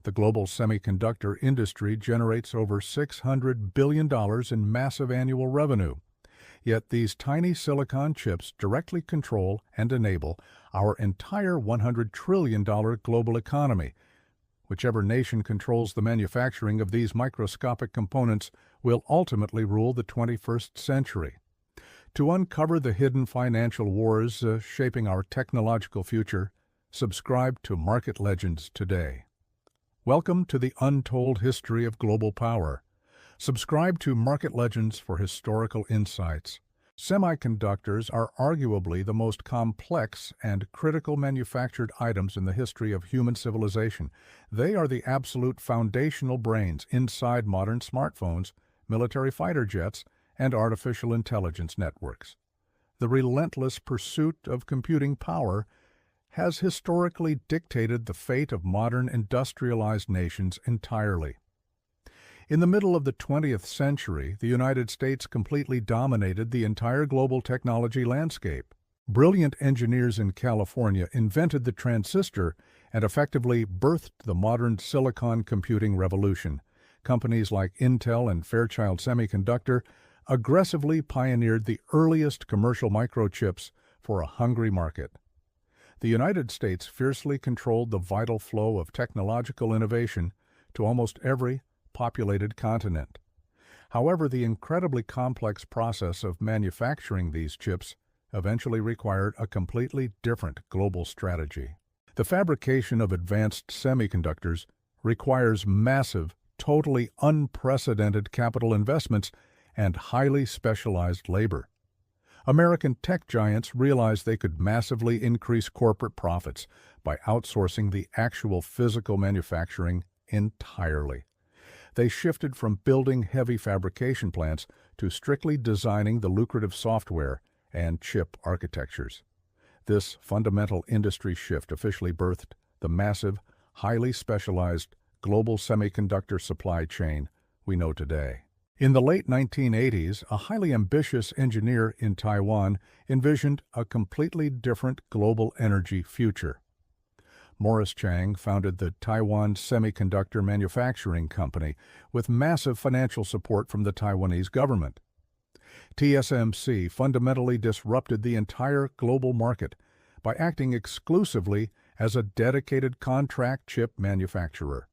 The global semiconductor industry generates over $600 billion in massive annual revenue. Yet these tiny silicon chips directly control and enable our entire $100 trillion global economy. Whichever nation controls the manufacturing of these microscopic components will ultimately rule the 21st century. To uncover the hidden financial wars shaping our technological future, subscribe to Market Legends today. Welcome to the untold history of global power. Subscribe to Market Legends for historical insights. Semiconductors are arguably the most complex and critical manufactured items in the history of human civilization. They are the absolute foundational brains inside modern smartphones, military fighter jets, and artificial intelligence networks. The relentless pursuit of computing power has historically dictated the fate of modern industrialized nations entirely. In the middle of the 20th century, the United States completely dominated the entire global technology landscape. Brilliant engineers in California invented the transistor and effectively birthed the modern silicon computing revolution. Companies like Intel and Fairchild Semiconductor aggressively pioneered the earliest commercial microchips for a hungry market. The United States fiercely controlled the vital flow of technological innovation to almost every populated continent. However, the incredibly complex process of manufacturing these chips eventually required a completely different global strategy. The fabrication of advanced semiconductors requires massive, totally unprecedented capital investments and highly specialized labor. American tech giants realized they could massively increase corporate profits by outsourcing the actual physical manufacturing entirely. They shifted from building heavy fabrication plants to strictly designing the lucrative software and chip architectures. This fundamental industry shift officially birthed the massive, highly specialized global semiconductor supply chain we know today. In the late 1980s, a highly ambitious engineer in Taiwan envisioned a completely different global energy future. Morris Chang founded the Taiwan Semiconductor Manufacturing Company with massive financial support from the Taiwanese government. TSMC fundamentally disrupted the entire global market by acting exclusively as a dedicated contract chip manufacturer.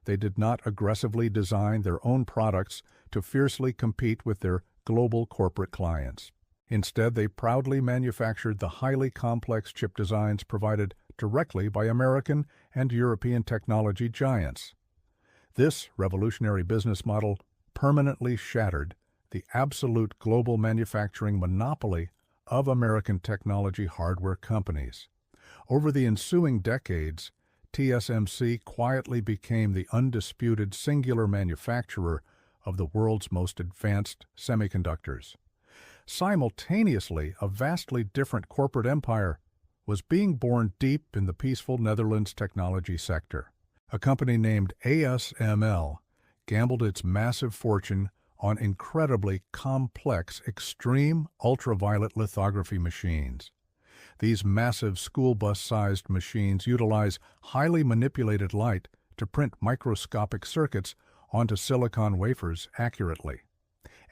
They did not aggressively design their own products to fiercely compete with their global corporate clients. Instead, they proudly manufactured the highly complex chip designs provided directly by American and European technology giants. This revolutionary business model permanently shattered the absolute global manufacturing monopoly of American technology hardware companies. Over the ensuing decades, TSMC quietly became the undisputed singular manufacturer of the world's most advanced semiconductors. Simultaneously, a vastly different corporate empire was being born deep in the peaceful Netherlands technology sector. A company named ASML gambled its massive fortune on incredibly complex, extreme ultraviolet lithography machines. These massive school bus-sized machines utilize highly manipulated light to print microscopic circuits onto silicon wafers accurately.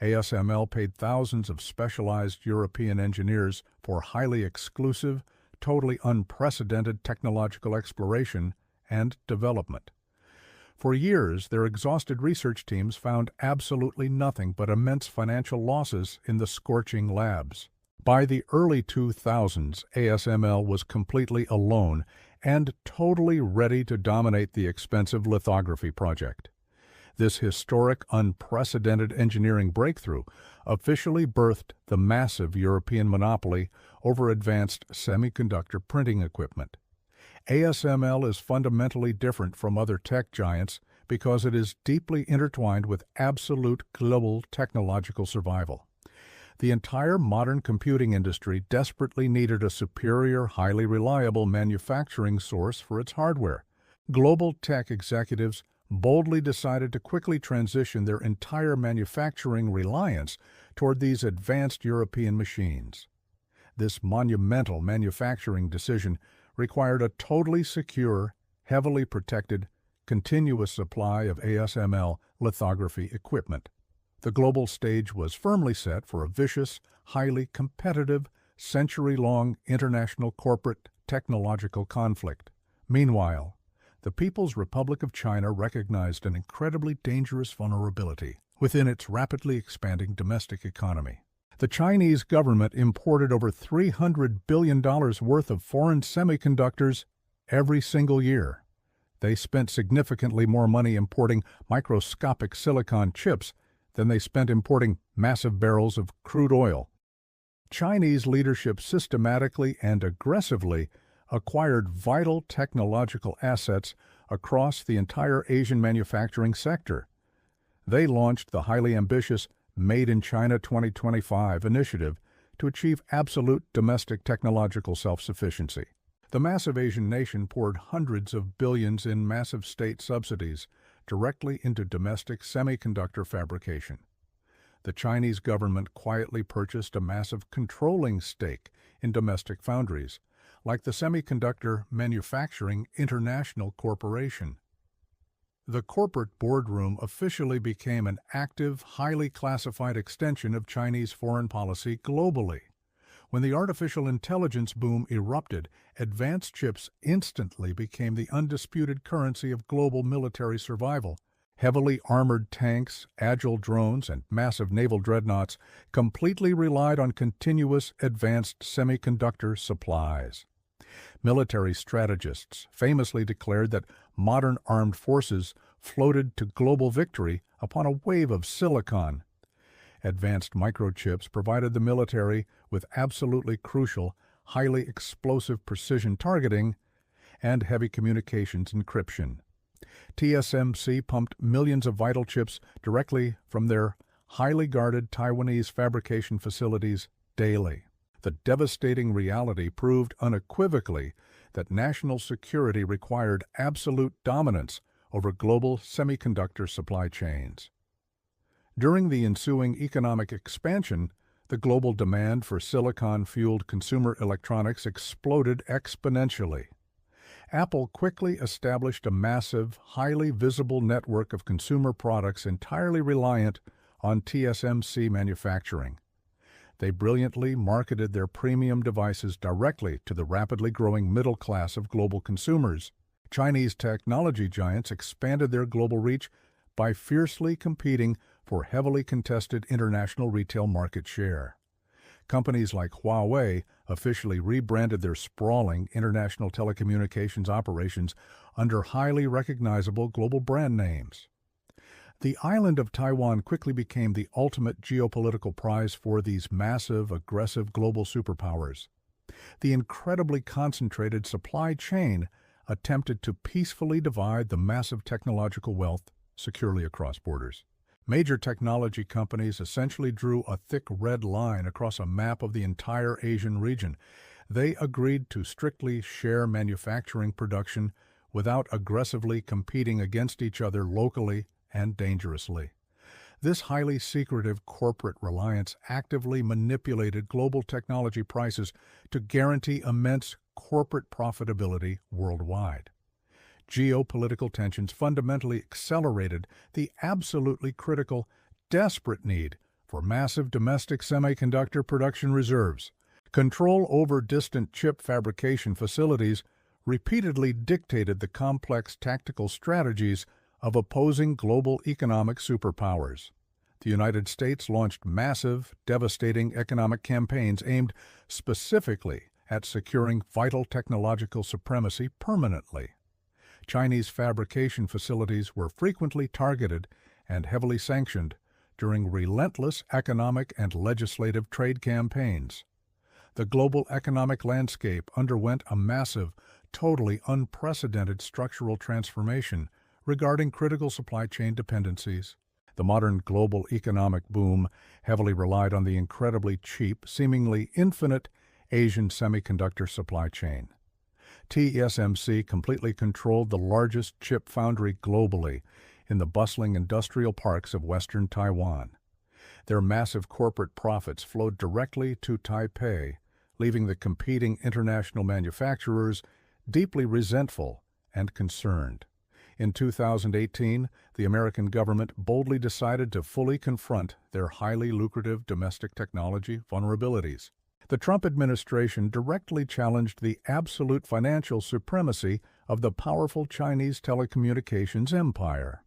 ASML paid thousands of specialized European engineers for highly exclusive, totally unprecedented technological exploration and development. For years, their exhausted research teams found absolutely nothing but immense financial losses in the scorching labs. By the early 2000s, ASML was completely alone and totally ready to dominate the expensive lithography project. This historic, unprecedented engineering breakthrough officially birthed the massive European monopoly over advanced semiconductor printing equipment. ASML is fundamentally different from other tech giants because it is deeply intertwined with absolute global technological survival. The entire modern computing industry desperately needed a superior, highly reliable manufacturing source for its hardware. Global tech executives boldly decided to quickly transition their entire manufacturing reliance toward these advanced European machines. This monumental manufacturing decision required a totally secure, heavily protected, continuous supply of ASML lithography equipment. The global stage was firmly set for a vicious, highly competitive, century-long international corporate technological conflict. Meanwhile, the People's Republic of China recognized an incredibly dangerous vulnerability within its rapidly expanding domestic economy. The Chinese government imported over $300 billion worth of foreign semiconductors every single year. They spent significantly more money importing microscopic silicon chips than they spent importing massive barrels of crude oil. Chinese leadership systematically and aggressively acquired vital technological assets across the entire Asian manufacturing sector. They launched the highly ambitious Made in China 2025 initiative to achieve absolute domestic technological self-sufficiency. The massive Asian nation poured hundreds of billions in massive state subsidies directly into domestic semiconductor fabrication. The Chinese government quietly purchased a massive controlling stake in domestic foundries, like the Semiconductor Manufacturing International Corporation. The corporate boardroom officially became an active, highly classified extension of Chinese foreign policy globally. When the artificial intelligence boom erupted, advanced chips instantly became the undisputed currency of global military survival. Heavily armored tanks, agile drones, and massive naval dreadnoughts completely relied on continuous advanced semiconductor supplies. Military strategists famously declared that modern armed forces floated to global victory upon a wave of silicon. Advanced microchips provided the military with absolutely crucial, highly explosive precision targeting and heavy communications encryption. TSMC pumped millions of vital chips directly from their highly guarded Taiwanese fabrication facilities daily. The devastating reality proved unequivocally that national security required absolute dominance over global semiconductor supply chains. During the ensuing economic expansion, the global demand for silicon-fueled consumer electronics exploded exponentially. Apple quickly established a massive, highly visible network of consumer products entirely reliant on TSMC manufacturing. They brilliantly marketed their premium devices directly to the rapidly growing middle class of global consumers. Chinese technology giants expanded their global reach by fiercely competing for heavily contested international retail market share. Companies like Huawei officially rebranded their sprawling international telecommunications operations under highly recognizable global brand names. The island of Taiwan quickly became the ultimate geopolitical prize for these massive, aggressive global superpowers. The incredibly concentrated supply chain attempted to peacefully divide the massive technological wealth securely across borders. Major technology companies essentially drew a thick red line across a map of the entire Asian region. They agreed to strictly share manufacturing production without aggressively competing against each other locally and dangerously. This highly secretive corporate reliance actively manipulated global technology prices to guarantee immense corporate profitability worldwide. Geopolitical tensions fundamentally accelerated the absolutely critical, desperate need for massive domestic semiconductor production reserves. Control over distant chip fabrication facilities repeatedly dictated the complex tactical strategies of opposing global economic superpowers. The United States launched massive, devastating economic campaigns aimed specifically at securing vital technological supremacy permanently. Chinese fabrication facilities were frequently targeted and heavily sanctioned during relentless economic and legislative trade campaigns. The global economic landscape underwent a massive, totally unprecedented structural transformation regarding critical supply chain dependencies. The modern global economic boom heavily relied on the incredibly cheap, seemingly infinite Asian semiconductor supply chain. TSMC completely controlled the largest chip foundry globally in the bustling industrial parks of western Taiwan. Their massive corporate profits flowed directly to Taipei, leaving the competing international manufacturers deeply resentful and concerned. In 2018, the American government boldly decided to fully confront their highly lucrative domestic technology vulnerabilities. The Trump administration directly challenged the absolute financial supremacy of the powerful Chinese telecommunications empire.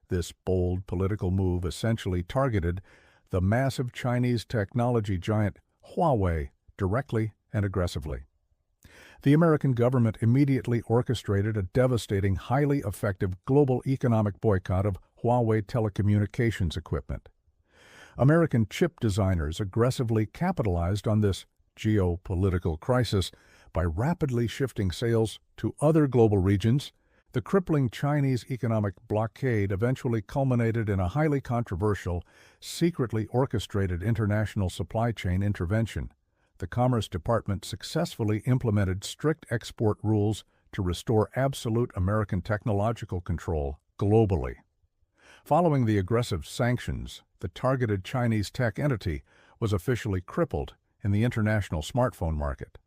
This bold political move essentially targeted the massive Chinese technology giant Huawei directly and aggressively. The American government immediately orchestrated a devastating, highly effective global economic boycott of Huawei telecommunications equipment. American chip designers aggressively capitalized on this geopolitical crisis by rapidly shifting sales to other global regions. The crippling Chinese economic blockade eventually culminated in a highly controversial, secretly orchestrated international supply chain intervention. The Commerce Department successfully implemented strict export rules to restore absolute American technological control globally. Following the aggressive sanctions, the targeted Chinese tech entity was officially crippled in the international smartphone market.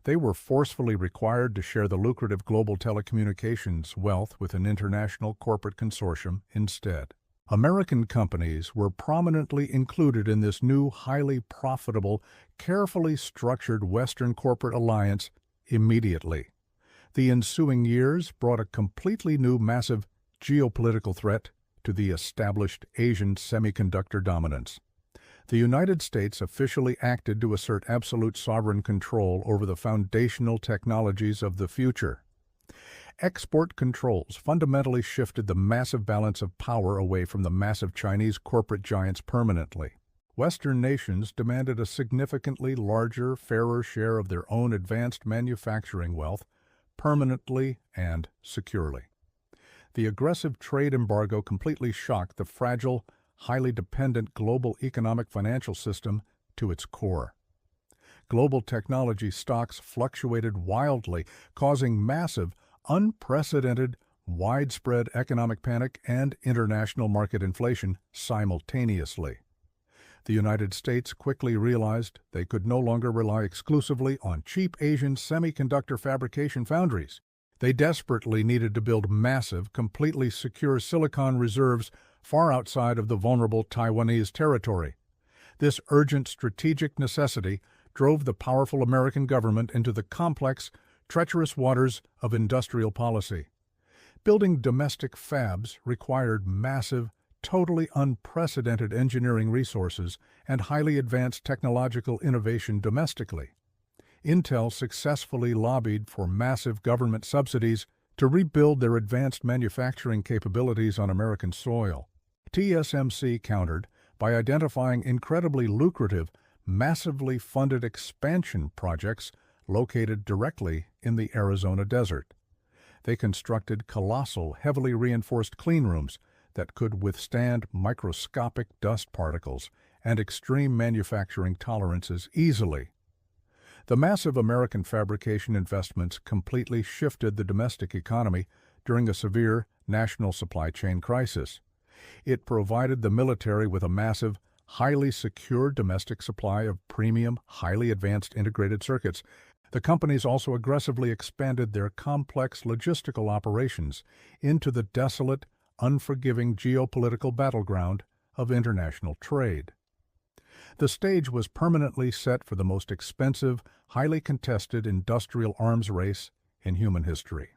They were forcefully required to share the lucrative global telecommunications wealth with an international corporate consortium instead. American companies were prominently included in this new, highly profitable, carefully structured Western corporate alliance immediately. The ensuing years brought a completely new, massive geopolitical threat to the established Asian semiconductor dominance. The United States officially acted to assert absolute sovereign control over the foundational technologies of the future. Export controls fundamentally shifted the massive balance of power away from the massive Chinese corporate giants permanently. Western nations demanded a significantly larger, fairer share of their own advanced manufacturing wealth, permanently and securely. The aggressive trade embargo completely shocked the fragile, highly dependent global economic financial system to its core. Global technology stocks fluctuated wildly, causing massive, unprecedented, widespread economic panic and international market inflation simultaneously. The United States quickly realized they could no longer rely exclusively on cheap Asian semiconductor fabrication foundries. They desperately needed to build massive, completely secure silicon reserves far outside of the vulnerable Taiwanese territory. This urgent strategic necessity drove the powerful American government into the complex, treacherous waters of industrial policy. Building domestic fabs required massive, totally unprecedented engineering resources and highly advanced technological innovation domestically. Intel successfully lobbied for massive government subsidies to rebuild their advanced manufacturing capabilities on American soil. TSMC countered by identifying incredibly lucrative, massively funded expansion projects located directly in the Arizona desert. They constructed colossal, heavily reinforced cleanrooms that could withstand microscopic dust particles and extreme manufacturing tolerances easily. The massive American fabrication investments completely shifted the domestic economy during a severe national supply chain crisis. It provided the military with a massive, highly secure domestic supply of premium, highly advanced integrated circuits. The companies also aggressively expanded their complex logistical operations into the desolate, unforgiving geopolitical battleground of international trade. The stage was permanently set for the most expensive, highly contested industrial arms race in human history.